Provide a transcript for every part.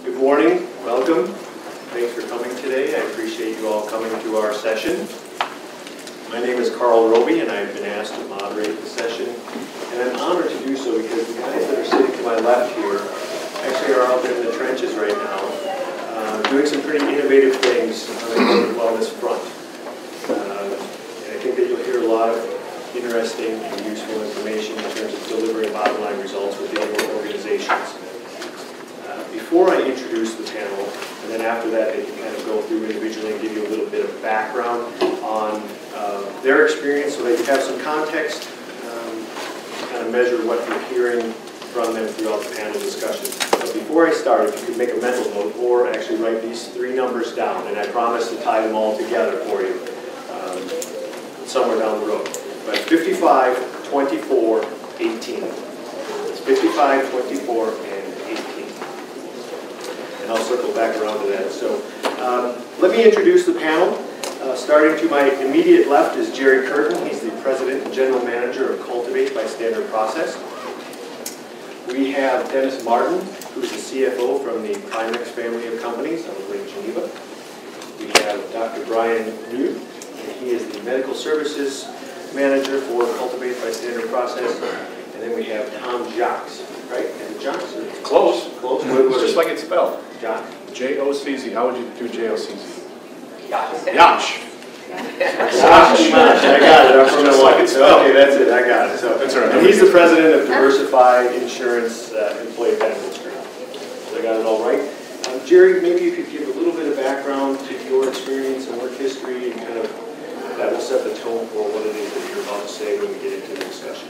Good morning, welcome. Thanks for coming today. I appreciate you all coming to our session. My name is Karl Robe and I've been asked to moderate the session. And I'm honored to do so because the guys that are sitting to my left here actually are out there in the trenches right now, doing some pretty innovative things on the corporate wellness front. And I think that you'll hear a lot of interesting and useful information in terms of delivering bottom line results within your organizations. Before I introduce the panel, and then after that they can kind of go through individually and give you a little bit of background on their experience so that you have some context, kind of measure what you're hearing from them throughout the panel discussion. But before I start, if you could make a mental note or actually write these three numbers down, and I promise to tie them all together for you somewhere down the road. But 55, 24, 18. It's 55, 24, and 18. And I'll circle back around to that. So let me introduce the panel. Starting to my immediate left is Jerry Curtin. He's the President and General Manager of Cultivate by Standard Process. We have Dennis Martin, who's the CFO from the Primex family of companies out of Lake Geneva. We have Dr. Bryan Muth, and he is the Medical Services Manager for Cultivate by Standard Process. And then we have Jocz, right? And Jocz? Close. Close. Just like it's spelled. Jocz. J-O-C-Z. How would you do J-O-C-Z? Jocz. Jocz. I got it. I'm from Milwaukee. Okay, that's it. I got it. So, that's all right. And he's the president of Diversified Insurance Employee Benefits Group. So I got it all right. Jerry, maybe you could give a little bit of background to your experience and work history, and kind of that will set the tone for what it is that you're about to say when we get into the discussion.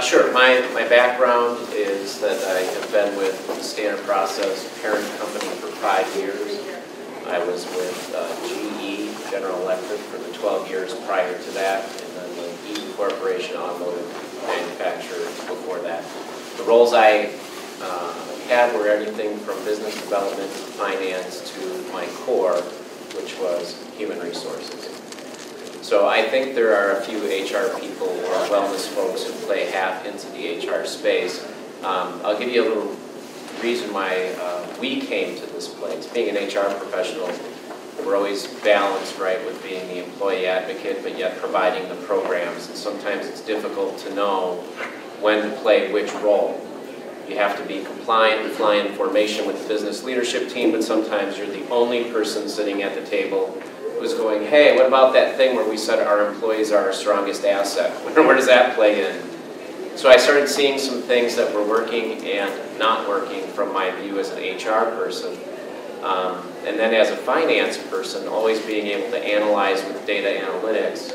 Sure. My background is that I have been with the Standard Process parent company for 5 years. I was with GE, General Electric, for the 12 years prior to that, and then the Eaton Corporation automotive manufacturer before that. The roles I had were everything from business development to finance to my core, which was human resources. So I think there are a few HR people or wellness folks who play half into the HR space. I'll give you a little reason why we came to this place. Being an HR professional, we're always balanced, right, with being the employee advocate, but yet providing the programs. And sometimes it's difficult to know when to play which role. You have to be compliant, fly in formation with the business leadership team, but sometimes you're the only person sitting at the table who's going, hey, what about that thing where we said our employees are our strongest asset? Where does that play in? So I started seeing some things that were working and not working from my view as an HR person. And then as a finance person, always being able to analyze with data analytics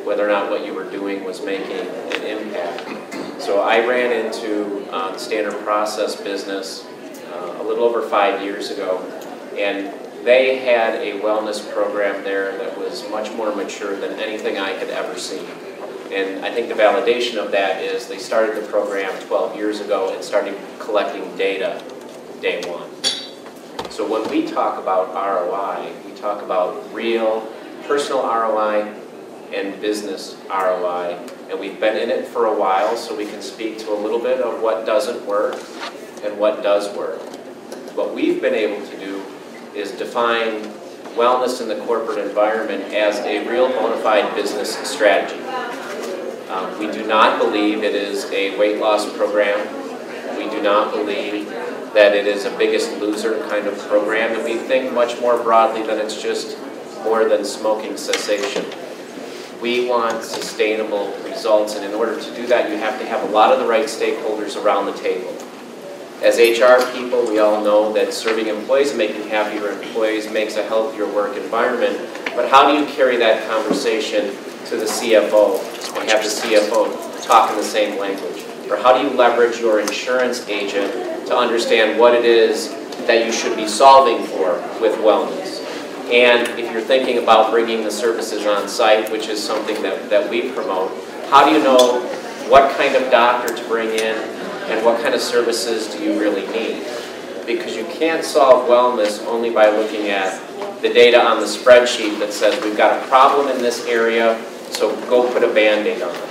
whether or not what you were doing was making an impact. So I ran into the Standard Process business a little over 5 years ago, and they had a wellness program there that was much more mature than anything I had ever seen. And I think the validation of that is they started the program 12 years ago and started collecting data day one. So when we talk about ROI, we talk about real personal ROI and business ROI. And we've been in it for a while, so we can speak to a little bit of what doesn't work and what does work. What we've been able to do is define wellness in the corporate environment as a real bona fide business strategy. We do not believe it is a weight loss program. We do not believe that it is a biggest loser kind of program, and we think much more broadly that it's just more than smoking cessation. We want sustainable results, and in order to do that, you have to have a lot of the right stakeholders around the table. As HR people, we all know that serving employees and making happier employees makes a healthier work environment, but how do you carry that conversation to the CFO and have the CFO talk in the same language? Or how do you leverage your insurance agent to understand what it is that you should be solving for with wellness? And if you're thinking about bringing the services on site, which is something that we promote, how do you know what kind of doctor to bring in and what kind of services do you really need? Because you can't solve wellness only by looking at the data on the spreadsheet that says we've got a problem in this area, so go put a Band-Aid on it.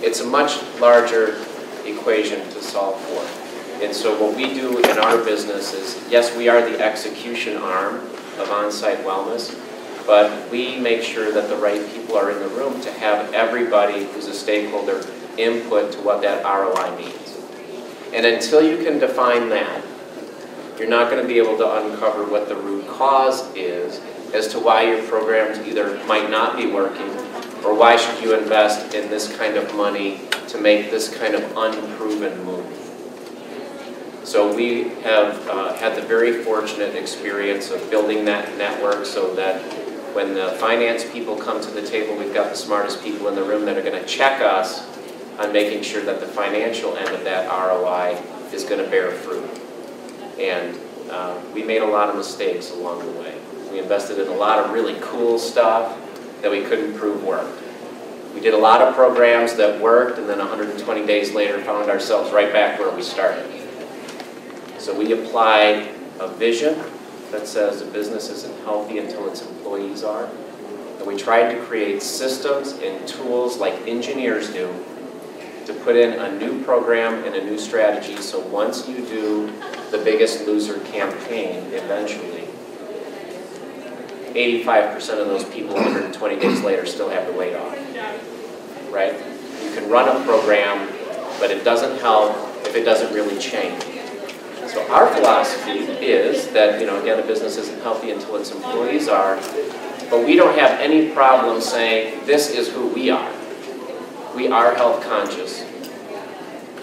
It's a much larger equation to solve for. And so what we do in our business is, yes, we are the execution arm of on-site wellness, but we make sure that the right people are in the room to have everybody who's a stakeholder input to what that ROI means. And until you can define that, you're not going to be able to uncover what the root cause is as to why your programs either might not be working, or why should you invest in this kind of money to make this kind of unproven move. So we have had the very fortunate experience of building that network so that when the finance people come to the table, we've got the smartest people in the room that are going to check us on making sure that the financial end of that ROI is going to bear fruit. And we made a lot of mistakes along the way. We invested in a lot of really cool stuff that we couldn't prove worked. We did a lot of programs that worked, and then 120 days later found ourselves right back where we started. So we applied a vision that says a business isn't healthy until its employees are. And we tried to create systems and tools like engineers do to put in a new program and a new strategy, so once you do the Biggest Loser campaign eventually, 85% of those people 120 days later still have the weight off, right? You can run a program, but it doesn't help if it doesn't really change. So our philosophy is that, again, a business isn't healthy until its employees are, but we don't have any problem saying this is who we are. We are health conscious.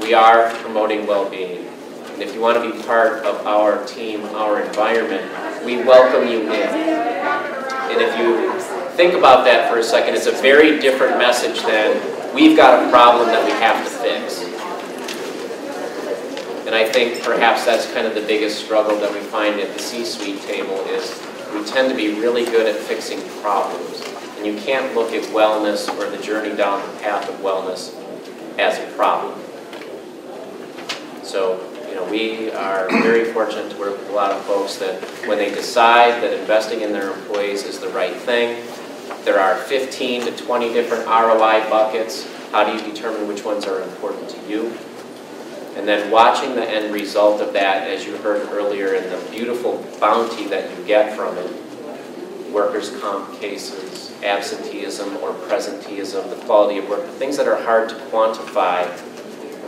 We are promoting well-being. And if you want to be part of our team, our environment, we welcome you in. And if you think about that for a second, it's a very different message than we've got a problem that we have to fix. And I think perhaps that's kind of the biggest struggle that we find at the C-suite table is we tend to be really good at fixing problems. And you can't look at wellness or the journey down the path of wellness as a problem. So, we are very fortunate to work with a lot of folks that when they decide that investing in their employees is the right thing, there are 15 to 20 different ROI buckets. How do you determine which ones are important to you? And then watching the end result of that, as you heard earlier, and the beautiful bounty that you get from it, workers' comp cases, absenteeism or presenteeism, the quality of work, the things that are hard to quantify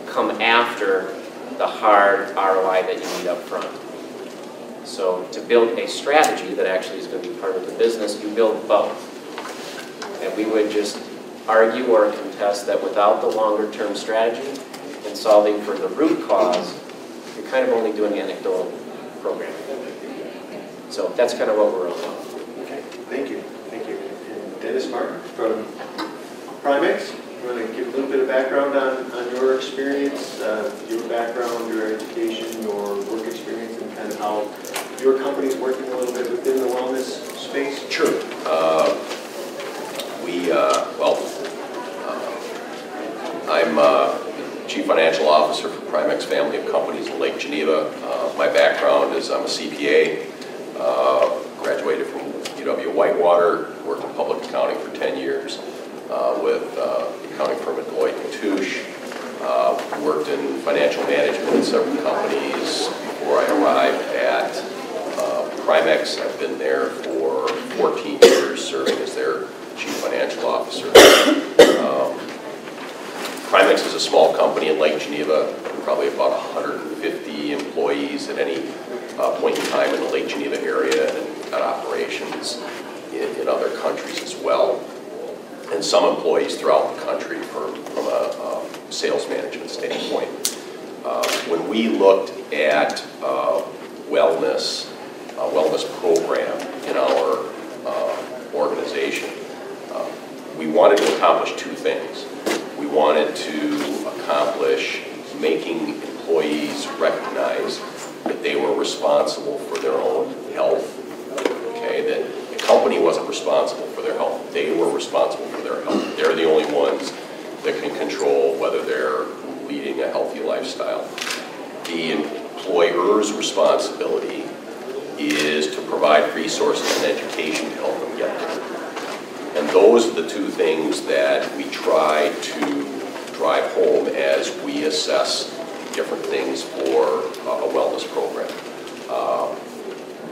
come after the hard ROI that you need up front. So to build a strategy that actually is going to be part of the business, you build both. And we would just argue or contest that without the longer-term strategy and solving for the root cause, you're kind of only doing anecdotal programming. So that's kind of what we're all about. Okay, thank you. Thank you. And Dennis Martin from Primex. You want to give a little bit of background on your experience, your background, your education, your work experience, and kind of how your company's working a little bit within the wellness space? Sure. I'm Chief Financial Officer for Primex family of companies in Lake Geneva. My background is I'm a CPA, graduated from UW Whitewater, worked in public accounting for 10 years with accounting firm at Deloitte & Touche. Worked in financial management in several companies before I arrived at Primex. I've been there for 14 years serving as their Chief Financial Officer. Primex is a small company in Lake Geneva, probably about 150 employees at any point in time in the Lake Geneva area, and got operations in other countries as well, and some employees throughout the country from a sales management standpoint. When we looked at wellness program in our organization, we wanted to accomplish two things. We wanted to accomplish making employees recognize that they were responsible for their own health, okay? That the company wasn't responsible for their health. They were responsible for their health. They're the only ones that can control whether they're leading a healthy lifestyle. The employer's responsibility is to provide resources and education to help them get there. And those are the two things that we try to drive home as we assess different things for a wellness program.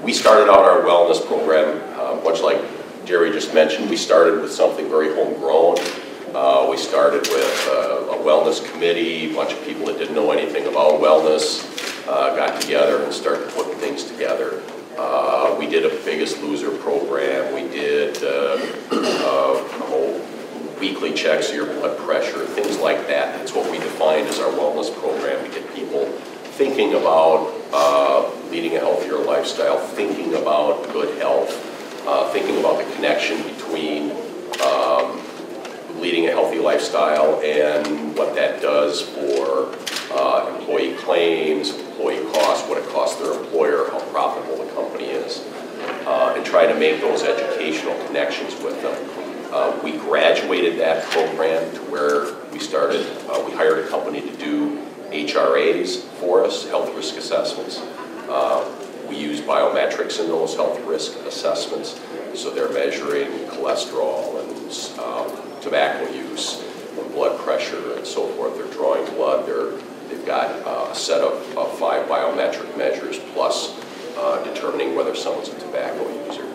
We started out our wellness program, much like Jerry just mentioned, we started with something very homegrown. We started with a wellness committee, a bunch of people that didn't know anything about wellness got together and started putting things together. We did a Biggest Loser program. We did weekly checks of your blood pressure, things like that. That's what we defined as our wellness program, to get people thinking about leading a healthier lifestyle, thinking about good health, thinking about the connection between leading a healthy lifestyle and what that does for employee claims, employee costs, what it costs their employer, how profitable the company is, and try to make those educational connections with them. We graduated that program to where we started, we hired a company to do HRAs for us, health risk assessments. We use biometrics in those health risk assessments, so they're measuring cholesterol and tobacco use, and blood pressure and so forth. They're drawing blood. They've got a set of 5 biometric measures plus determining whether someone's a tobacco user.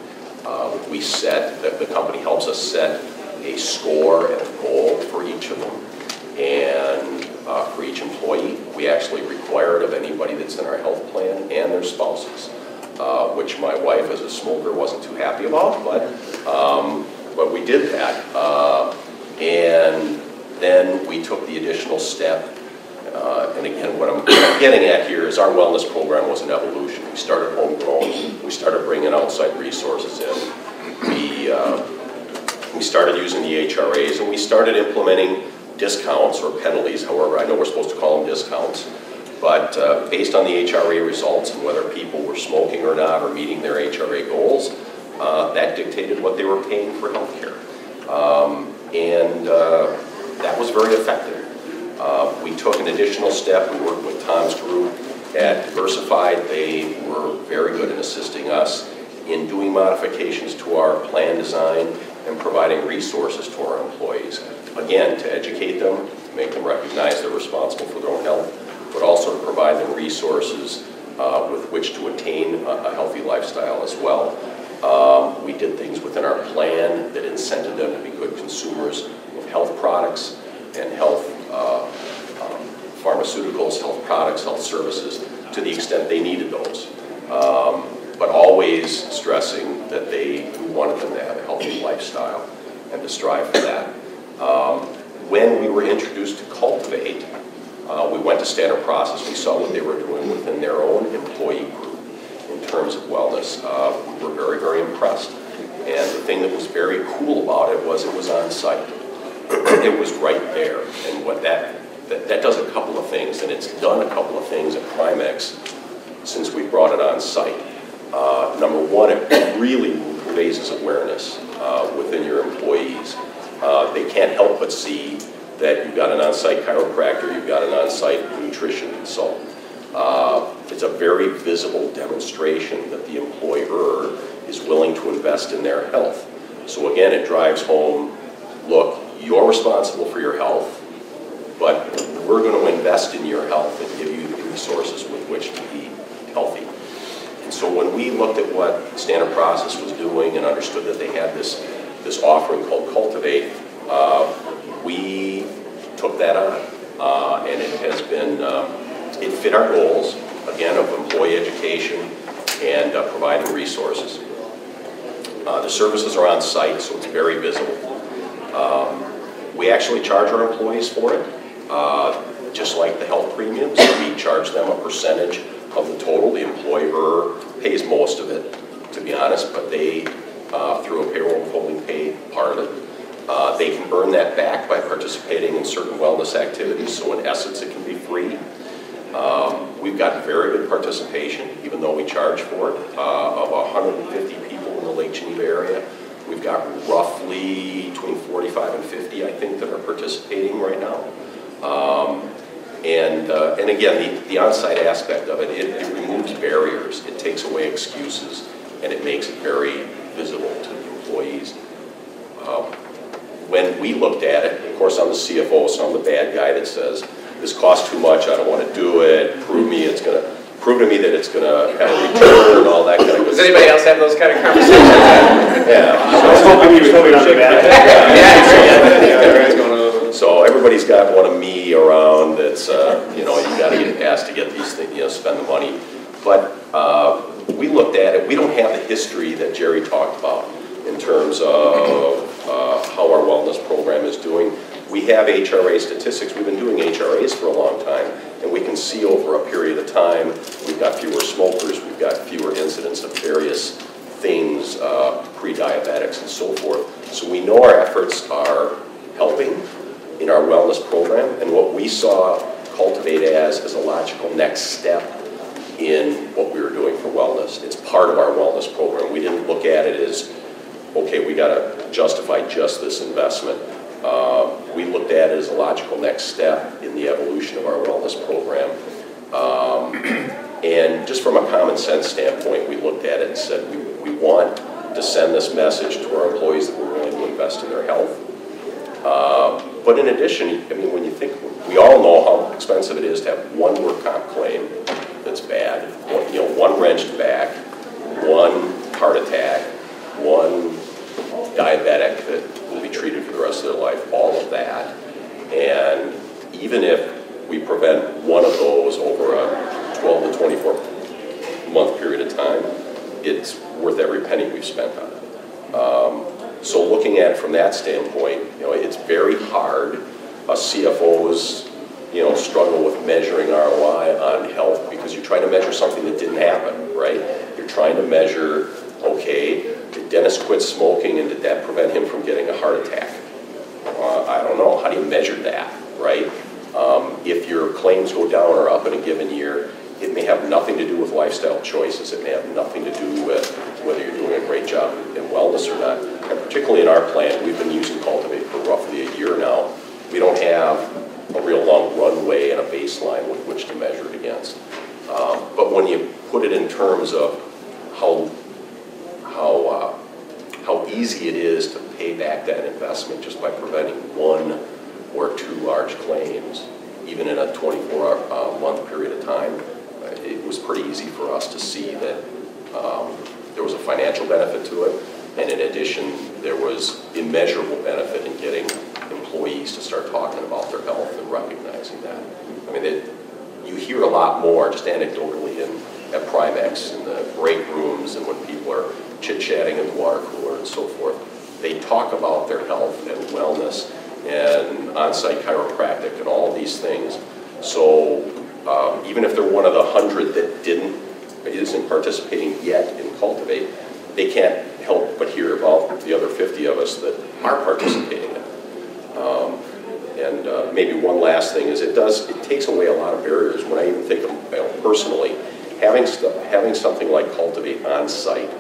We set, the company helps us set a score and a goal for each of them. And for each employee, we actually require it of anybody that's in our health plan and their spouses, which my wife, as a smoker, wasn't too happy about, but we did that. And then we took the additional step. And again, what I'm getting at here is our wellness program was an evolution. We started homegrown. We started bringing outside resources in. We started using the HRAs, and we started implementing discounts or penalties, however, I know we're supposed to call them discounts, but based on the HRA results and whether people were smoking or not or meeting their HRA goals, that dictated what they were paying for health care. And that was very effective. We took an additional step. We worked with Tom's group at Diversified. They were very good in assisting us in doing modifications to our plan design and providing resources to our employees. Again, to educate them, to make them recognize they're responsible for their own health, but also to provide them resources with which to attain a healthy lifestyle as well. We did things within our plan that incented them to be good consumers of health products and health pharmaceuticals, health products, health services, to the extent they needed those. But always stressing that we wanted them to have a healthy lifestyle and to strive for that. When we were introduced to Cultivate, we went to standard process. We saw what they were doing within their own employee group in terms of wellness. We were very, very impressed. And the thing that was very cool about it was on site. It was right there. And what that does a couple of things, and it's done a couple of things at Primex since we brought it on site. Number one, it really raises awareness within your employees. They can't help but see that you've got an on-site chiropractor, you've got an on-site nutrition consultant. It's a very visible demonstration that the employer is willing to invest in their health. So again, it drives home, look, you're responsible for your health, but we're going to invest in your health and give you the resources with which to be healthy. And so when we looked at what Standard Process was doing and understood that they had this offering called Cultivate, we took that on. And it has been, it fit our goals, again, of employee education and providing resources. The services are on site, so it's very visible. We actually charge our employees for it. Just like the health premiums, we charge them a percentage of the total. The employer pays most of it, to be honest, but they, through a payroll withholding pay part of it, they can earn that back by participating in certain wellness activities, so in essence it can be free. We've got very good participation, even though we charge for it, of 150 people in the Lake Geneva area. We've got roughly between 45 and 50, I think, that are participating right now. And again, the on-site aspect of it, it removes barriers, it takes away excuses, and it makes it very visible to the employees. When we looked at it, of course I'm the CFO, so I'm the bad guy that says, this costs too much, I don't want to do it, prove to me that it's going to have a return and all that kind of good Does stuff. anybody else have those kind of conversations? Yeah. I was hoping you were coming on that. So everybody's got one of me around that's, you know, you got to get asked to get these things, you know, spend the money. But we looked at it. We don't have the history that Jerry talked about in terms of how our wellness program is doing. We have HRA statistics. We've been doing HRAs for a long time, and we can see over a period of time, we've got fewer smokers, we've got fewer incidents of various things, pre-diabetics and so forth. So we know our efforts are helping in our wellness program, and what we saw Cultivate as a logical next step in what we were doing for wellness. It's part of our wellness program. We didn't look at it as, okay, we got to justify just this investment. We looked at it as a logical next step in the evolution of our wellness program. And just from a common sense standpoint, we looked at it and said, we want to send this message to our employees that we're willing to invest in their health. But in addition, I mean, when you think, we all know how expensive it is to have one work comp claim that's bad, one wrenched back, one heart attack, one diabetic that will be treated for the rest of their life, all of that. And even if we prevent one of those over a 12 to 24 month period of time, it's worth every penny we've spent on it. So looking at it from that standpoint, it's very hard. Us CFOs, struggle with measuring ROI on health because you're trying to measure something that didn't happen, right? You're trying to measure, okay, did Dennis quit smoking and did that prevent him from getting a heart attack? I don't know. How do you measure that, right? If your claims go down or up in a given year, it may have nothing to do with lifestyle choices. It may have nothing to do with whether you're doing a great job in wellness or not. And particularly in our plant, we've been using Cultivate for roughly a year now. We don't have a real long runway and a baseline with which to measure it against. But when you put it in terms of how easy it is to pay back that investment just by preventing one or two large claims, even in a 24-month period of time, it was pretty easy for us to see that there was a financial benefit to it, and in addition, there was immeasurable benefit in getting employees to start talking about their health and recognizing that. I mean, you hear a lot more, just anecdotally, at Primex, in the break rooms, and when people are chit-chatting in the water cooler and so forth. They talk about their health and wellness and on-site chiropractic and all these things. So even if they're one of the 100 that isn't participating yet in Cultivate, they can't help but hear about the other 50 of us that are participating in it. And maybe one last thing is it takes away a lot of barriers. When I even think of personally, having something like Cultivate on site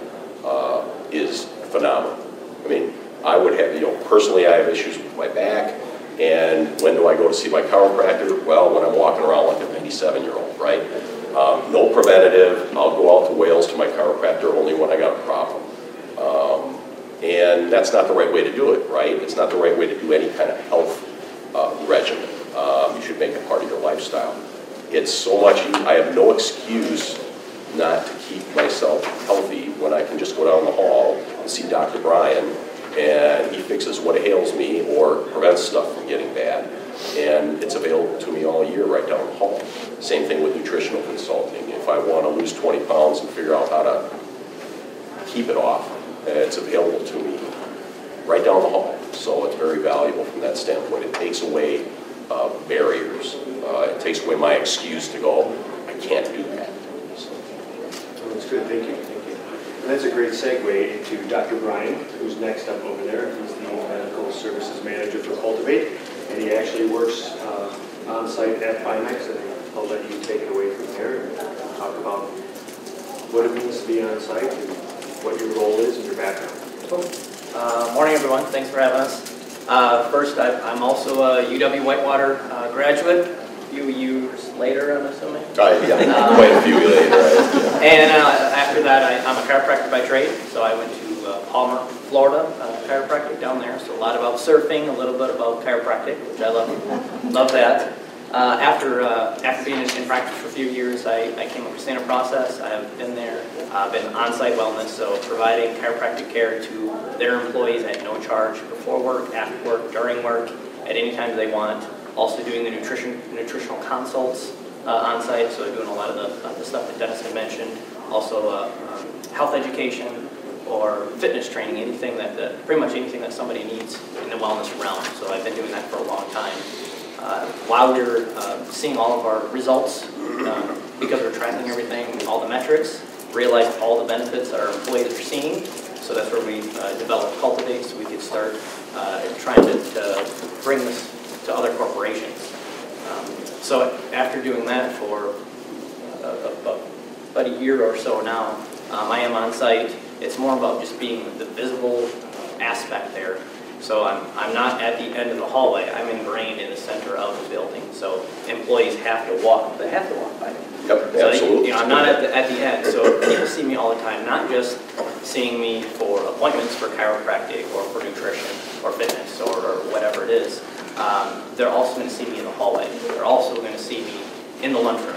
is phenomenal. I mean, I would have, personally I have issues with my back, and when do I go to see my chiropractor? Well, when I'm walking around like a 97-year-old, right? No preventative. I'll go out to Wales to my chiropractor only when I got a problem. And that's not the right way to do it, right? It's not the right way to do any kind of health regimen. You should make it part of your lifestyle. It's so much, I have no excuse not to keep myself healthy when I can just go down the hall and see Dr. Bryan, and he fixes what ails me or prevents stuff from getting bad. And it's available to me all year right down the hall. Same thing with nutritional consulting. If I want to lose 20 pounds and figure out how to keep it off, it's available to me right down the hall. So it's very valuable from that standpoint. It takes away barriers. It takes away my excuse to go, I can't do that. So. That's good, thank you. And that's a great segue into Dr. Bryan, who's next up over there. He's the Medical Services Manager for Cultivate, and he actually works on site at Primex, and I'll let you take it away from there and talk about what it means to be on site and what your role is and your background. Cool. Morning, everyone. Thanks for having us. First, I'm also a UW Whitewater graduate. A few years later, I'm assuming. Yeah, quite a few later. Right? And after that, I'm a chiropractor by trade. So I went to Palmer, Florida, chiropractic down there. So a lot about surfing, a little bit about chiropractic, which I love. Love that. After being in practice for a few years, I came up with standard process. I have been there, been on-site wellness, so providing chiropractic care to their employees at no charge before work, after work, during work, at any time they want. Also doing the nutritional consults on-site, so doing a lot of the stuff that Dennis had mentioned. Also health education or fitness training, anything pretty much anything that somebody needs in the wellness realm. So I've been doing that for a long time. While we're seeing all of our results, because we're tracking everything, all the metrics, realized all the benefits that our employees are seeing. So that's where we developed Cultivate, so we could start trying to bring this to other corporations. So after doing that for about a year or so now, I am on site. It's more about just being the visible aspect there. So I'm not at the end of the hallway. I'm ingrained in the center of the building. So employees have to walk. They have to walk by me. Yep, So absolutely. I'm not at the end. So people see me all the time, not just seeing me for appointments for chiropractic or for nutrition or fitness or whatever it is. They're also going to see me in the hallway. They're also going to see me in the lunchroom.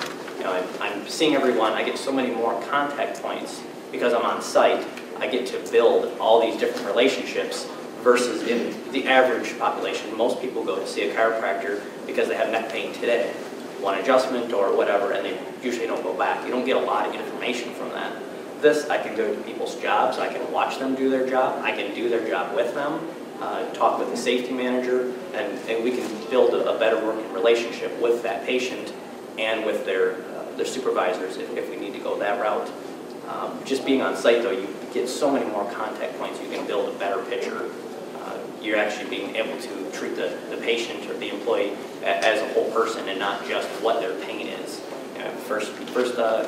I'm seeing everyone. I get so many more contact points because I'm on site. I get to build all these different relationships versus in the average population. Most people go to see a chiropractor because they have neck pain today, one adjustment or whatever, and they usually don't go back. You don't get a lot of information from that. This, I can go to people's jobs. I can watch them do their job. I can do their job with them, talk with the safety manager, and we can build a better working relationship with that patient and with their supervisors if we need to go that route. Just being on site, though, you get so many more contact points. You can build a better picture. You're actually being able to treat the patient or the employee as a whole person and not just what their pain is. First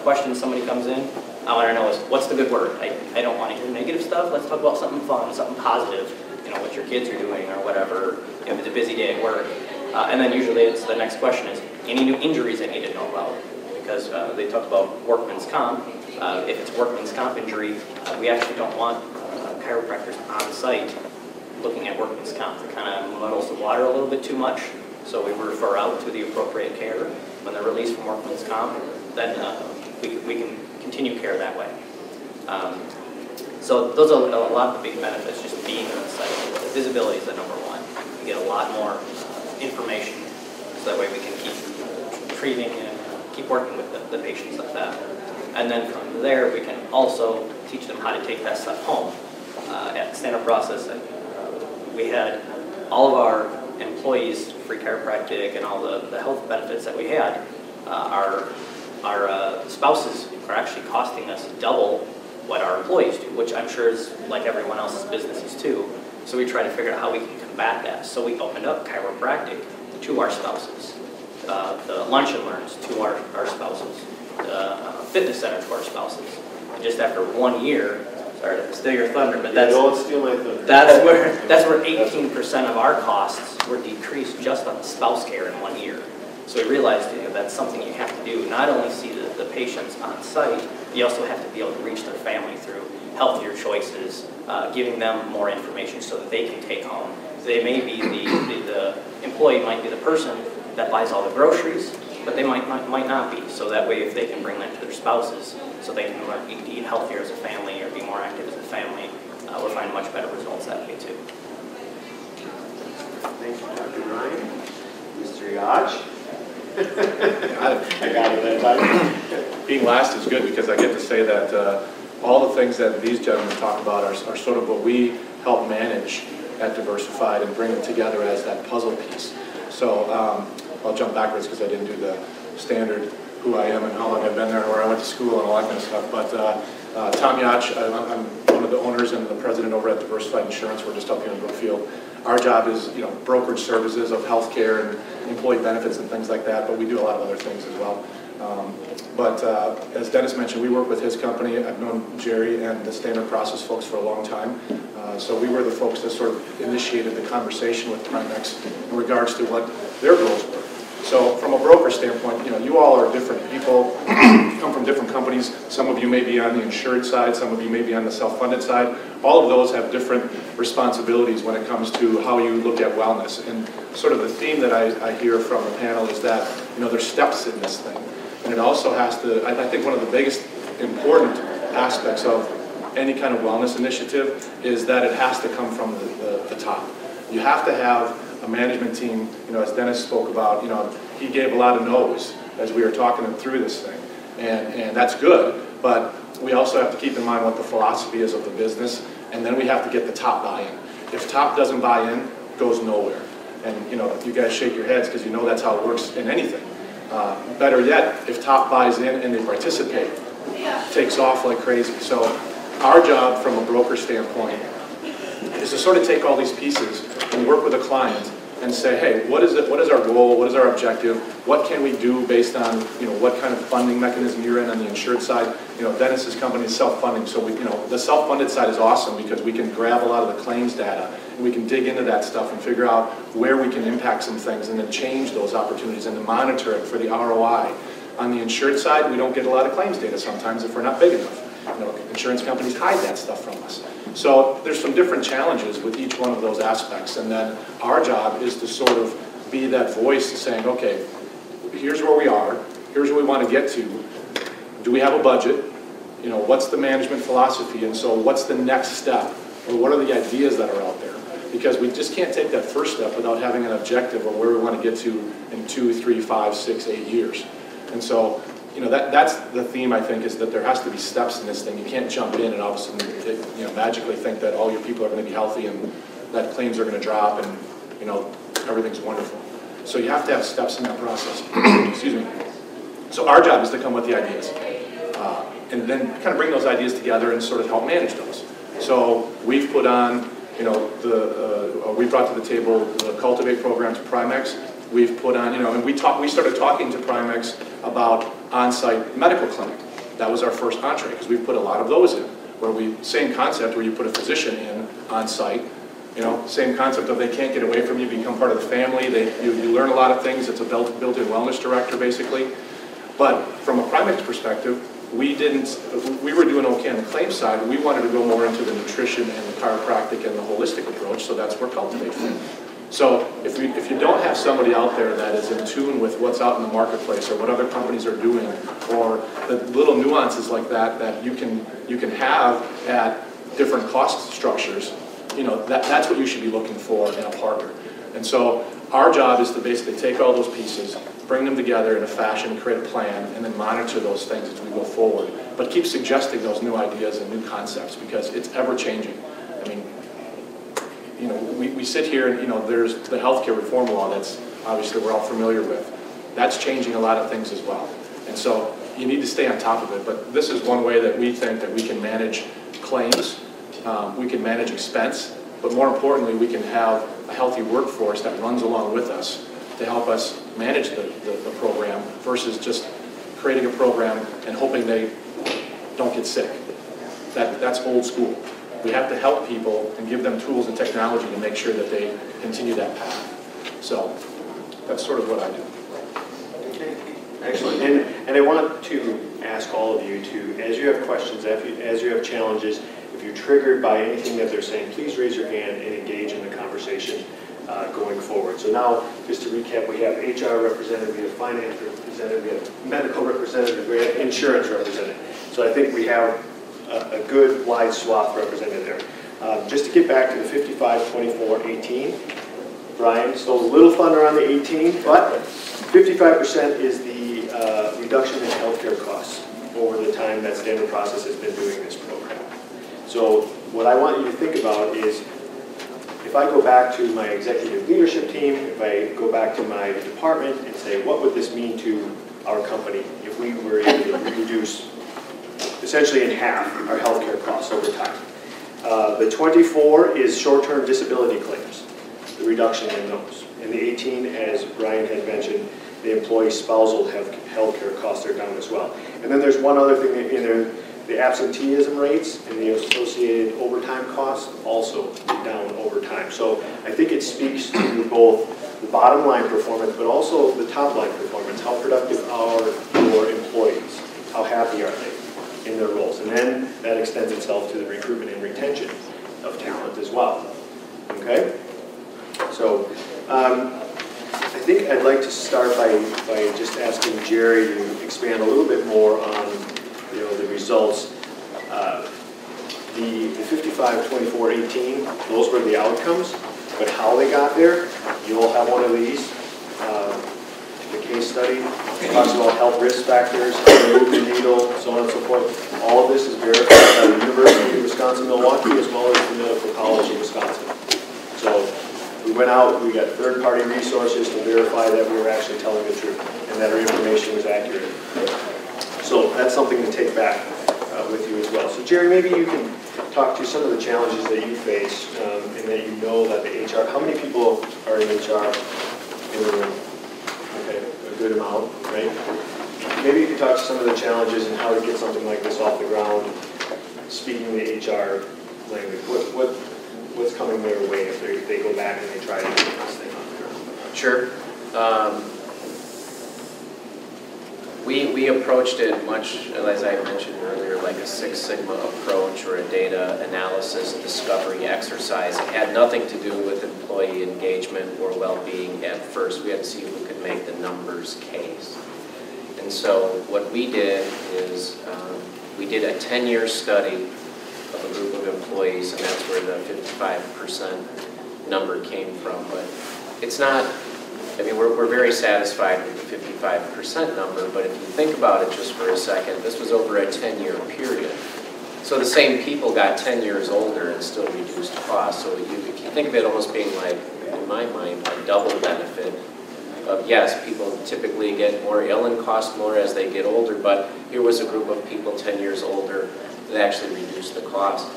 question somebody comes in, I want to know is, what's the good word? I don't want to hear negative stuff. Let's talk about something fun, something positive, what your kids are doing or whatever, if it's a busy day at work. And then usually it's the next question is, any new injuries I need to know about? Because they talk about workman's comp. If it's workman's comp injury, we actually don't want chiropractors on site looking at workman's comp. It kind of muddles the water a little bit too much, so we refer out to the appropriate care. When they're released from workman's comp, then we can continue care that way. So those are a lot of the big benefits, just being on site. The visibility is the number one. We get a lot more information, so that way we can keep treating and keep working with the patients like that. And then from there, we can also teach them how to take that stuff home. At standard process, we had all of our employees, free chiropractic, and all the health benefits that we had. Our spouses are actually costing us double what our employees do, which I'm sure is like everyone else's businesses too. So we try to figure out how we can combat that. So we opened up chiropractic to our spouses, the lunch and learns to our spouses, the fitness center to our spouses. And just after 1 year, sorry to steal your thunder, but Don't steal my thunder. that's where 18% of our costs were decreased just on the spouse care in 1 year. So we realized that's something you have to do. Not only see the patients on site, you also have to be able to reach their family through healthier choices, giving them more information so that they can take home. They may be the employee might be the person that buys all the groceries, but they might not be. So that way, if they can bring that to their spouses, so they can learn to eat healthier as a family or be more active as a family, we'll find much better results that way too. Thank you, Dr. Bryan. Mr. Jocz. I got it that time. Being last is good because I get to say that all the things that these gentlemen talk about are sort of what we help manage at Diversified and bring it together as that puzzle piece. So I'll jump backwards because I didn't do the standard who I am and how long I've been there and where I went to school and all that kind of stuff. But Tom Jocz, I'm one of the owners and the president over at Diversified Insurance. We're just up here in Brookfield. Our job is, brokerage services of healthcare and employee benefits and things like that, but we do a lot of other things as well. But as Dennis mentioned, we work with his company. I've known Jerry and the standard process folks for a long time. So we were the folks that sort of initiated the conversation with Primex in regards to what their goals were. So from a broker standpoint, you all are different people, come from different companies. Some of you may be on the insured side, some of you may be on the self-funded side. All of those have different responsibilities when it comes to how you look at wellness. And sort of the theme that I hear from the panel is that, there's steps in this thing. And it also has to, I think one of the biggest important aspects of any kind of wellness initiative is that it has to come from the top. You have to have a management team, as Dennis spoke about, he gave a lot of no's as we were talking through this thing. And that's good, but we also have to keep in mind what the philosophy is of the business, and then we have to get the top buy-in. If top doesn't buy in, it goes nowhere. And you guys shake your heads because that's how it works in anything. Better yet, if top buys in and they participate, it takes off like crazy. So our job from a broker standpoint is to sort of take all these pieces and work with a client and say, hey, what is it? What is our goal? What is our objective? What can we do based on what kind of funding mechanism you're in on the insured side? Dennis's company is self-funding, so the self-funded side is awesome because we can grab a lot of the claims data and we can dig into that stuff and figure out where we can impact some things and then change those opportunities and then monitor it for the ROI. On the insured side, we don't get a lot of claims data sometimes if we're not big enough. Insurance companies hide that stuff from us. So there's some different challenges with each one of those aspects, and then our job is to sort of be that voice saying, okay, here's where we are, here's where we want to get to. Do we have a budget? What's the management philosophy? And so what's the next step? Or what are the ideas that are out there? Because we just can't take that first step without having an objective of where we want to get to in 2, 3, 5, 6, 8 years. And so that's the theme, I think, is that there has to be steps in this thing. You can't jump in and all of a sudden magically think that all your people are going to be healthy and that claims are going to drop and everything's wonderful. So you have to have steps in that process. Excuse me. So our job is to come with the ideas and then kind of bring those ideas together and sort of help manage those. So we've put on, we brought to the table the Cultivate program to Primex. We've put on, and we started talking to Primex about on-site medical clinic. That was our first entree because we've put a lot of those in, where same concept where you put a physician in on-site, same concept of they can't get away from you, become part of the family, you learn a lot of things. It's a built-in wellness director basically. But from a Primex perspective, we were doing okay on the claim side, but we wanted to go more into the nutrition and the chiropractic and the holistic approach, so that's where Cultivate fit. So if you don't have somebody out there that is in tune with what's out in the marketplace or what other companies are doing, or the little nuances like that you can have at different cost structures, that's what you should be looking for in a partner. And so our job is to basically take all those pieces, bring them together in a fashion, create a plan, and then monitor those things as we go forward. But keep suggesting those new ideas and new concepts because it's ever changing. I mean, we sit here and, there's the healthcare reform law that's obviously we're all familiar with. That's changing a lot of things as well. And so you need to stay on top of it. But this is one way that we think that we can manage claims, we can manage expense, but more importantly, we can have a healthy workforce that runs along with us to help us manage the program versus just creating a program and hoping they don't get sick. That's old school. We have to help people and give them tools and technology to make sure that they continue that path. So that's sort of what I do. Okay, excellent. And I want to ask all of you to, as you have questions, as you have challenges, if you're triggered by anything that they're saying, please raise your hand and engage in the conversation going forward. So now, just to recap, we have HR representative, we have finance representative, we have medical representative, we have insurance representative. So I think we have a good wide swath represented there. Just to get back to the 55, 24, 18, Bryan stole a little thunder on the 18, but 55% is the reduction in healthcare costs over the time that Standard Process has been doing this program. So what I want you to think about is, if I go back to my executive leadership team, if I go back to my department and say, what would this mean to our company if we were able to reduce essentially in half our healthcare costs over time? The 24 is short-term disability claims, the reduction in those. And the 18, as Bryan had mentioned, the employee spousal healthcare costs are down as well. And then there's one other thing in there The absenteeism rates and the associated overtime costs also went down over time. So I think it speaks to both the bottom line performance, but also the top line performance. How productive are your employees? How happy are they in their roles? And then that extends itself to the recruitment and retention of talent as well. Okay? So I think I'd like to start by just asking Jerry to expand a little bit more on the results. The 55, 24, 18, those were the outcomes, but how they got there, you'll have one of these. The case study talks about health risk factors, how to move the needle, so on and so forth. All of this is verified by the University of Wisconsin-Milwaukee as well as the Medical College of Wisconsin. So we went out, we got third-party resources to verify that we were actually telling the truth and that our information was accurate. So that's something to take back with you as well. So Jerry, maybe you can talk to some of the challenges that you face and that you know that the HR, how many people are in HR in the room? Okay, a good amount, right? Maybe you could talk to some of the challenges and how to get something like this off the ground, speaking the HR language. What's coming their way if they go back and they try to get this thing off the ground? Sure. We approached it much, as I mentioned earlier, like a Six Sigma approach or a data analysis discovery exercise. It had nothing to do with employee engagement or well-being at first. We had to see who could make the numbers case. And so what we did is we did a 10-year study of a group of employees, and that's where the 55% number came from. But it's not, I mean, we're very satisfied with the 55% number, but if you think about it just for a second, this was over a 10-year period. So the same people got 10 years older and still reduced costs. So you can think of it almost being like, in my mind, a double benefit of, yes, people typically get more ill and cost more as they get older, but here was a group of people 10 years older that actually reduced the cost.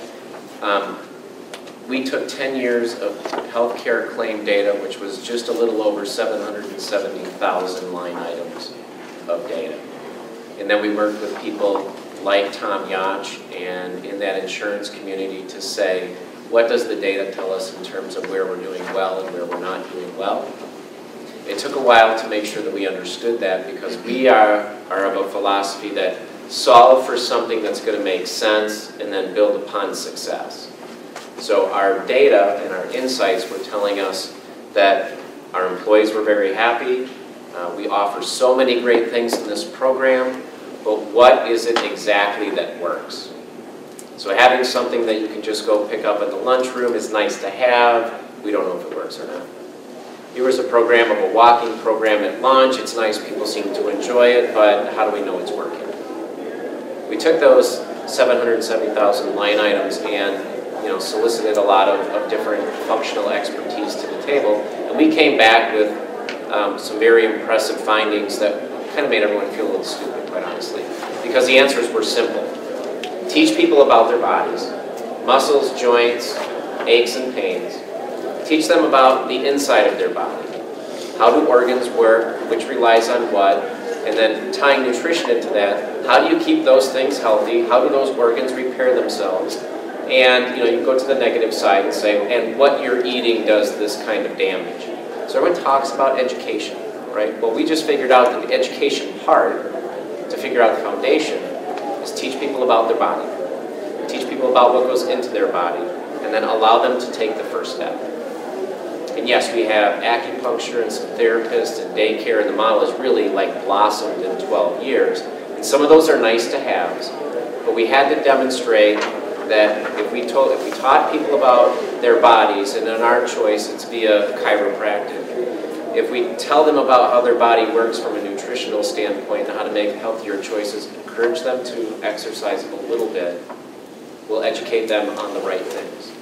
We took 10 years of healthcare claim data, which was just a little over 770,000 line items of data. And then we worked with people like Tom Jocz and in that insurance community to say, what does the data tell us in terms of where we're doing well and where we're not doing well? It took a while to make sure that we understood that because we are of a philosophy that solve for something that's going to make sense and then build upon success. So our data and our insights were telling us that our employees were very happy. We offer so many great things in this program, but what is it exactly that works? So having something that you can just go pick up in the lunchroom is nice to have. We don't know if it works or not. Here was a program of a walking program at lunch. It's nice, people seem to enjoy it, but how do we know it's working? We took those 770,000 line items and solicited a lot of different functional expertise to the table, and we came back with some very impressive findings that kind of made everyone feel a little stupid, quite honestly, because the answers were simple. Teach people about their bodies, muscles, joints, aches and pains. Teach them about the inside of their body. How do organs work, which relies on what, and then tying nutrition into that. How do you keep those things healthy? How do those organs repair themselves? And you go to the negative side and say, and what you're eating does this kind of damage. So everyone talks about education, right? Well, we just figured out that the education part, to figure out the foundation, is teach people about their body. Teach people about what goes into their body, and then allow them to take the first step. And yes, we have acupuncture and some therapists and daycare, and the model has really blossomed in 12 years. And some of those are nice to haves, but we had to demonstrate that if we taught people about their bodies, and in our choice it's via chiropractic, if we tell them about how their body works from a nutritional standpoint and how to make healthier choices, encourage them to exercise a little bit, we'll educate them on the right things.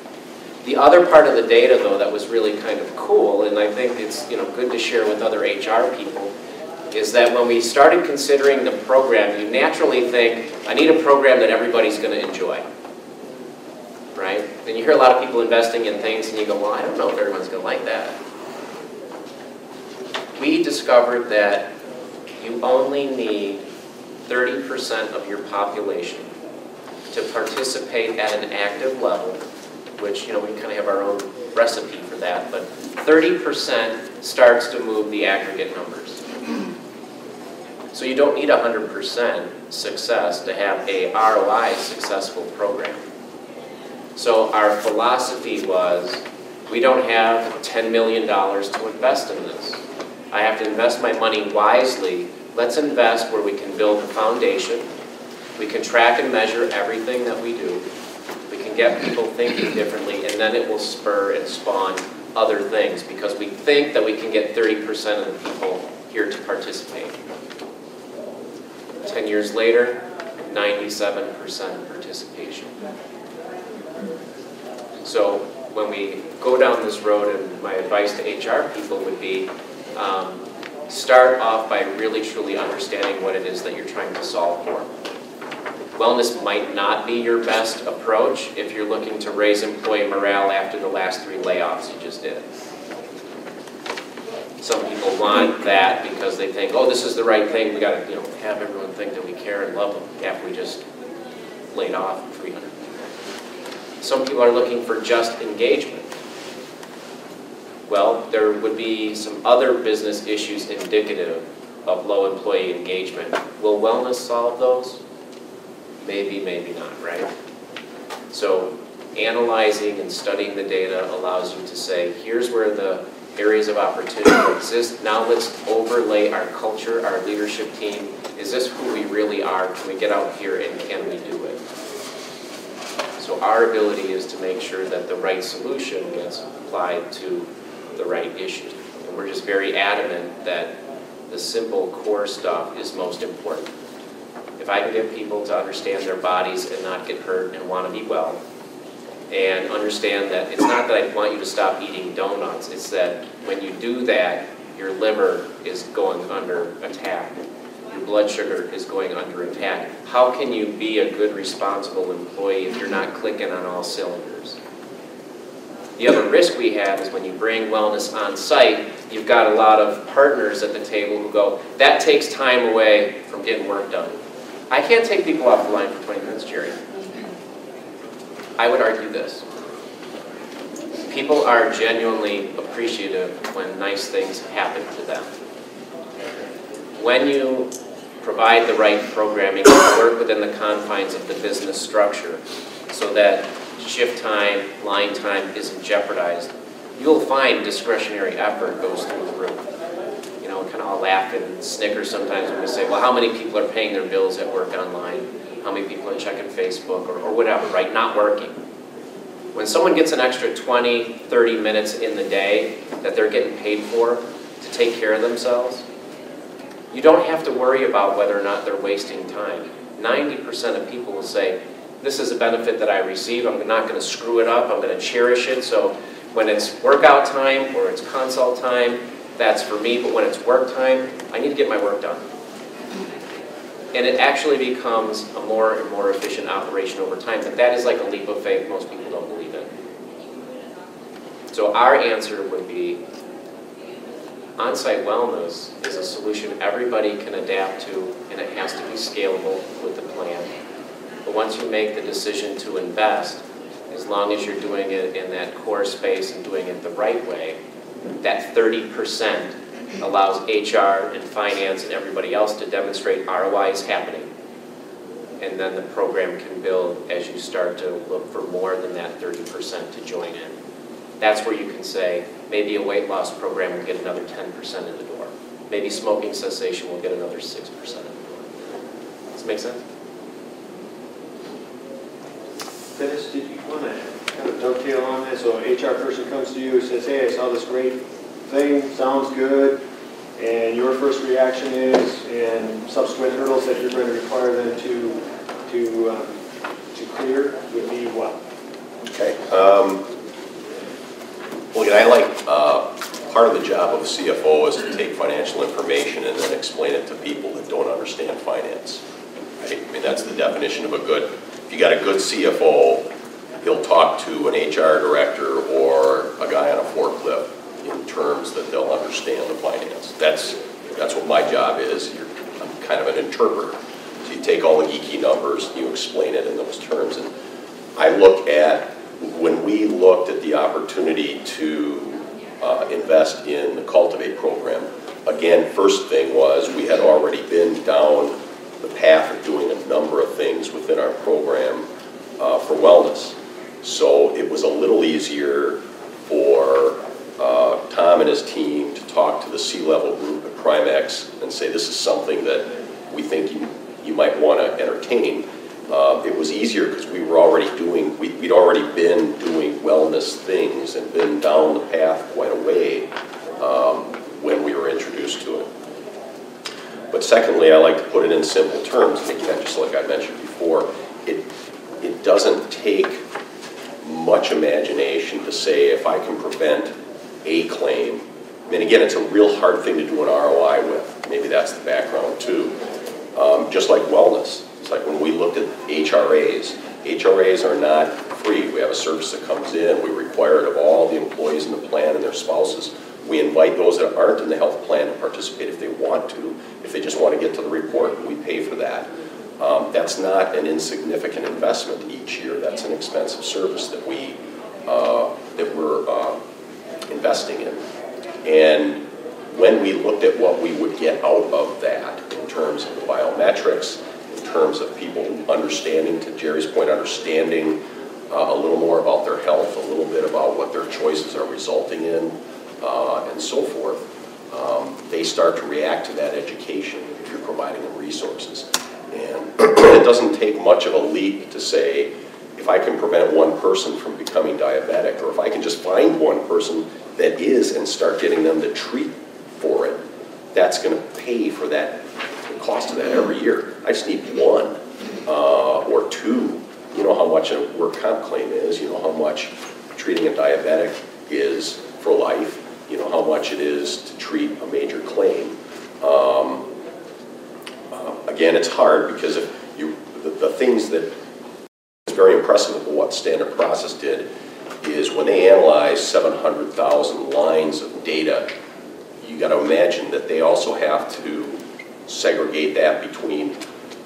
The other part of the data, though, that was really kind of cool, and I think it's good to share with other HR people, is that when we started considering the program, you naturally think, I need a program that everybody's going to enjoy. Right? And you hear a lot of people investing in things and you go, well, I don't know if everyone's going to like that. We discovered that you only need 30% of your population to participate at an active level, which, we kind of have our own recipe for that, but 30% starts to move the aggregate numbers. So you don't need 100% success to have a ROI successful program. So our philosophy was, we don't have $10 million to invest in this. I have to invest my money wisely. Let's invest where we can build the foundation. We can track and measure everything that we do. We can get people thinking differently, and then it will spur and spawn other things, because we think that we can get 30% of the people here to participate. 10 years later, 97% participation. So when we go down this road, and my advice to HR people would be, start off by really truly understanding what it is that you're trying to solve for. Wellness might not be your best approach if you're looking to raise employee morale after the last 3 layoffs you just did. Some people want that because they think, oh, this is the right thing. We got to, have everyone think that we care and love them after we just laid off 300. Some people are looking for just engagement. Well, there would be some other business issues indicative of low employee engagement. Will wellness solve those? Maybe, maybe not, right? So analyzing and studying the data allows you to say, here's where the areas of opportunity exist. Now let's overlay our culture, our leadership team. Is this who we really are? Can we get out here and can we do it? So our ability is to make sure that the right solution gets applied to the right issues. And we're just very adamant that the simple core stuff is most important. If I can get people to understand their bodies and not get hurt and want to be well, and understand that it's not that I want you to stop eating donuts, it's that when you do that, your liver is going under attack. Your blood sugar is going under attack. How can you be a good, responsible employee if you're not clicking on all cylinders? The other risk we have is when you bring wellness on site, you've got a lot of partners at the table who go, that takes time away from getting work done. I can't take people off the line for 20 minutes, Jerry. I would argue this. People are genuinely appreciative when nice things happen to them. When you provide the right programming and work within the confines of the business structure so that shift time, line time isn't jeopardized, you'll find discretionary effort goes through the roof. We kind of all laugh and snicker sometimes when we say, well, how many people are paying their bills at work online? How many people are checking Facebook or whatever, right? Not working. When someone gets an extra 20, 30 minutes in the day that they're getting paid for to take care of themselves, you don't have to worry about whether or not they're wasting time. 90% of people will say, this is a benefit that I receive. I'm not going to screw it up. I'm going to cherish it. So when it's workout time or it's consult time, that's for me. But when it's work time, I need to get my work done. And it actually becomes a more and more efficient operation over time. But that is like a leap of faith most people don't believe in. So our answer would be, on-site wellness is a solution everybody can adapt to, and it has to be scalable with the plan. But once you make the decision to invest, as long as you're doing it in that core space and doing it the right way, that 30% allows HR and finance and everybody else to demonstrate ROI is happening. And then the program can build as you start to look for more than that 30% to join in. That's where you can say, maybe a weight loss program will get another 10% in the door. Maybe smoking cessation will get another 6% in the door. Does that make sense? Dennis, did you want to kind of dovetail on that? So an HR person comes to you and says, hey, I saw this great thing, sounds good, and your first reaction is, and subsequent hurdles that you're going to require them to clear would be what? Okay. Well, again, I like part of the job of a CFO is to take financial information and then explain it to people that don't understand finance. Right? I mean, that's the definition of a good. If you got a good CFO, he'll talk to an HR director or a guy on a forklift in terms that they'll understand the finance. That's what my job is. I'm kind of an interpreter. So you take all the geeky numbers, you explain it in those terms when we looked at the opportunity to invest in the Cultivate program, again, first thing was we had already been down the path of doing a number of things within our program for wellness. So it was a little easier for Tom and his team to talk to the C-level group at Primex and say, this is something that we think you might want to entertain. It was easier because we were already we'd already been doing wellness things and been down the path quite a way when we were introduced to it. But secondly, I like to put it in simple terms, and again, just like I mentioned before, it doesn't take much imagination to say if I can prevent a claim, and again, it's a real hard thing to do an ROI with. Maybe that's the background too. Just like wellness. It's like when we looked at HRAs. HRAs are not free. We have a service that comes in. We require it of all the employees in the plan and their spouses. We invite those that aren't in the health plan to participate if they want to. If they just want to get to the report, we pay for that. That's not an insignificant investment each year. That's an expensive service that we're investing in. And when we looked at what we would get out of that in terms of the biometrics, in terms of people understanding, to Jerry's point, understanding a little more about their health, a little bit about what their choices are resulting in, and so forth, they start to react to that education if you're providing them resources. And it doesn't take much of a leap to say, if I can prevent one person from becoming diabetic, or if I can just find one person that is and start getting them to treat for it, that's going to pay for that, the cost of that every year. I just need one or two. You know how much a work comp claim is. You know how much treating a diabetic is for life. You know how much it is to treat a major claim. Again, it's hard because if the things that is very impressive of what Standard Process did is when they analyzed 700,000 lines of data, you got to imagine that they also have to segregate that between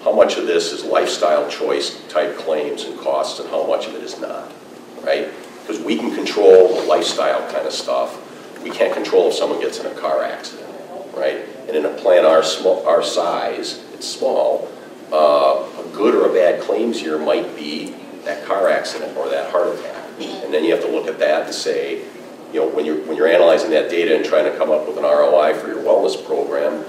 how much of this is lifestyle choice type claims and costs and how much of it is not, right? Because we can control the lifestyle kind of stuff. We can't control if someone gets in a car accident, right? And in a plan our size, it's small, a good or a bad claims year might be that car accident or that heart attack. And then you have to look at that and say, you know, when you're analyzing that data and trying to come up with an ROI for your wellness program,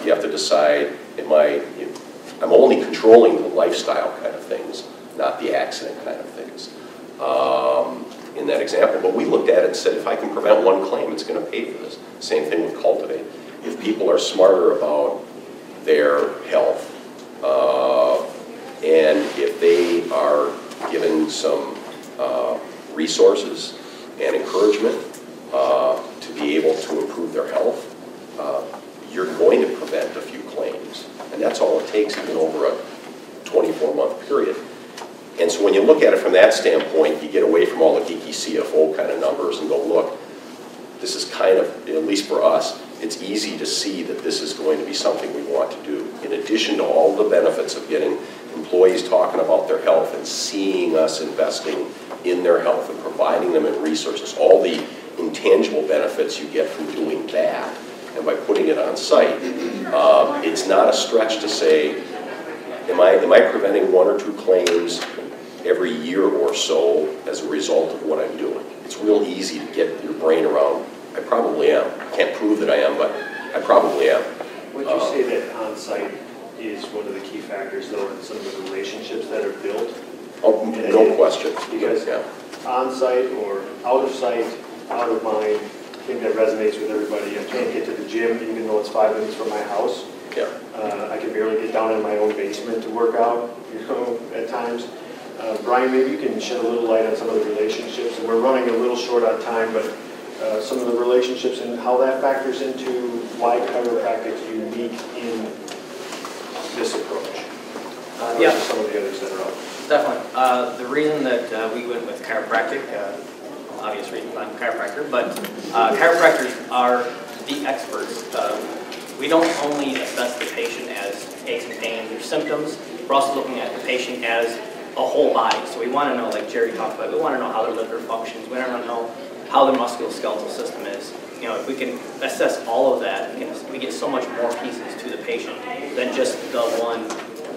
you have to decide, I'm only controlling the lifestyle kind of things, not the accident kind of things. In that example, but we looked at it and said, if I can prevent one claim, it's going to pay for this. Same thing with Cultivate. If people are smarter about their health, and if they are given some resources and encouragement to be able to improve their health, you're going to prevent a few claims. And that's all it takes, even over a 24-month period. And so when you look at it from that standpoint, you get away from all the geeky CFO kind of numbers and go, look, this is kind of, at least for us, it's easy to see that this is going to be something we want to do. In addition to all the benefits of getting employees talking about their health and seeing us investing in their health and providing them in resources, all the intangible benefits you get from doing that, and by putting it on site, it's not a stretch to say, am I preventing one or two claims every year or so as a result of what I'm doing? It's real easy to get your brain around. I probably am. I can't prove that I am, but I probably am. Would you say that on-site is one of the key factors, though, in some of the relationships that are built? Oh, no question. Because on-site or out of sight, out of mind, I think that resonates with everybody. I can't get to the gym even though it's 5 minutes from my house. Yeah. I can barely get down in my own basement to work out, you know, at times. Bryan, maybe you can shed a little light on some of the relationships. And we're running a little short on time, but some of the relationships and how that factors into why chiropractic is unique in this approach. Versus some of the others that are out. Definitely. The reason that we went with chiropractic, obvious reason I'm a chiropractor, but chiropractors are the experts. We don't only assess the patient as aches and pains or symptoms, we're also looking at the patient as a whole body. So we want to know, like Jerry talked about, we want to know how their liver functions. We want to know how their musculoskeletal system is. You know, if we can assess all of that, we get so much more pieces to the patient than just the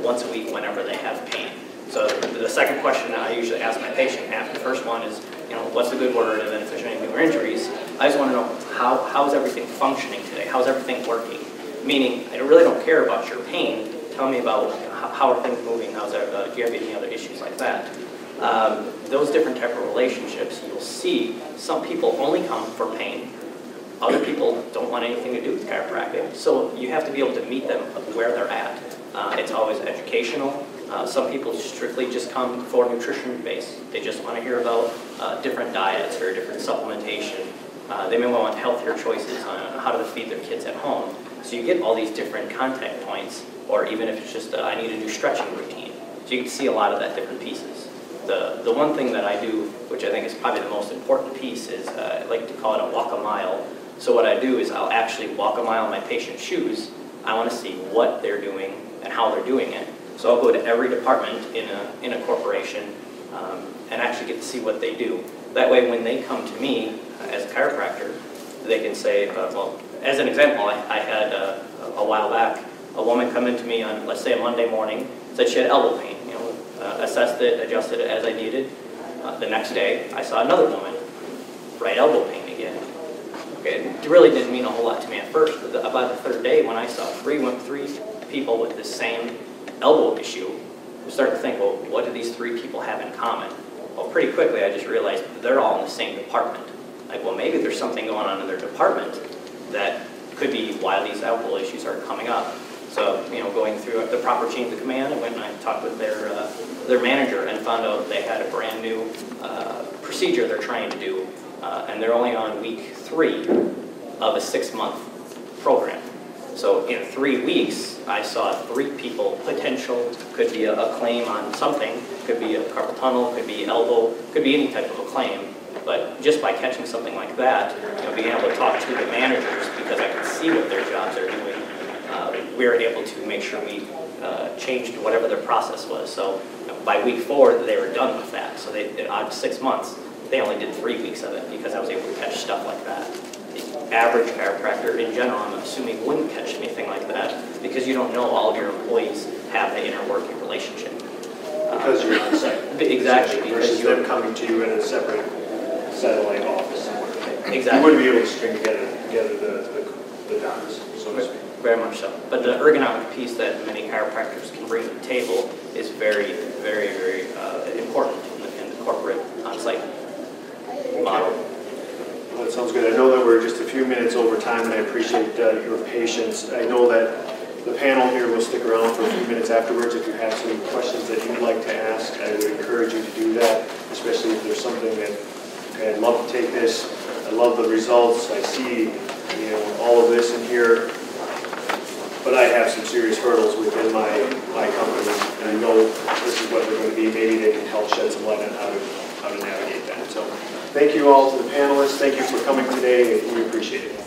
once a week whenever they have pain. So the second question I usually ask my patient after the first one is, you know, what's the good word, and then if there's any newer injuries, I just want to know how's everything functioning today, how's everything working? Meaning, I really don't care about your pain. Tell me about how are things moving, do you have any other issues like that? Those different type of relationships, you'll see some people only come for pain. Other people don't want anything to do with chiropractic. So you have to be able to meet them where they're at. It's always educational. Some people strictly just come for nutrition base. They just want to hear about different diets or different supplementation. They may want healthier choices on how to feed their kids at home. So you get all these different contact points, or even if it's just I need a new stretching routine. So you can see a lot of that different pieces. The one thing that I do, which I think is probably the most important piece, is I like to call it a walk a mile. So what I do is I'll actually walk a mile in my patient's shoes. I want to see what they're doing and how they're doing it. So I'll go to every department in a corporation and actually get to see what they do. That way when they come to me as a chiropractor, they can say, well, as an example, I had a while back, a woman come into me on, let's say, a Monday morning, said she had elbow pain. You know, assessed it, adjusted it as I needed. The next day, I saw another woman, right elbow pain again. Okay, it really didn't mean a whole lot to me at first, but about the third day when I saw three people with the same elbow issue, I started to think, well, what do these three people have in common? Well, pretty quickly I just realized they're all in the same department. Like, well, maybe there's something going on in their department that could be why these elbow issues are coming up. So, you know, going through the proper chain of command, I went and I talked with their manager and found out they had a brand new procedure they're trying to do, and they're only on week 3 of a 6-month program. So in 3 weeks, I saw 3 people potential. Could be a claim on something, could be a carpal tunnel, could be elbow, could be any type of a claim. But just by catching something like that, you know, being able to talk to the managers, because I could see what their jobs are doing, we were able to make sure we changed whatever their process was. So by week 4, they were done with that. So out of 6 months, they only did 3 weeks of it because I was able to catch stuff like that. The average chiropractor in general, I'm assuming, wouldn't catch anything like that because you don't know all of your employees have the inner working relationship. Because you're on site. Exactly. Versus them coming to you in a separate satellite office somewhere. Exactly. You wouldn't be able to string together the dots, so to speak. Very much so. But the ergonomic piece that many chiropractors can bring to the table is very, very, very important in the corporate on-site model. Well, that sounds good. I know that we're just a few minutes over time, and I appreciate your patience. I know that the panel here will stick around for a few minutes afterwards. If you have some questions that you'd like to ask, I would encourage you to do that, especially if there's something that, okay, I'd love to take this. I love the results. I see, you know, all of this in here. But I have some serious hurdles within my company, and I know this is what they're going to be. Maybe they can help shed some light on how to navigate that. So thank you all to the panelists. Thank you for coming today. We appreciate it.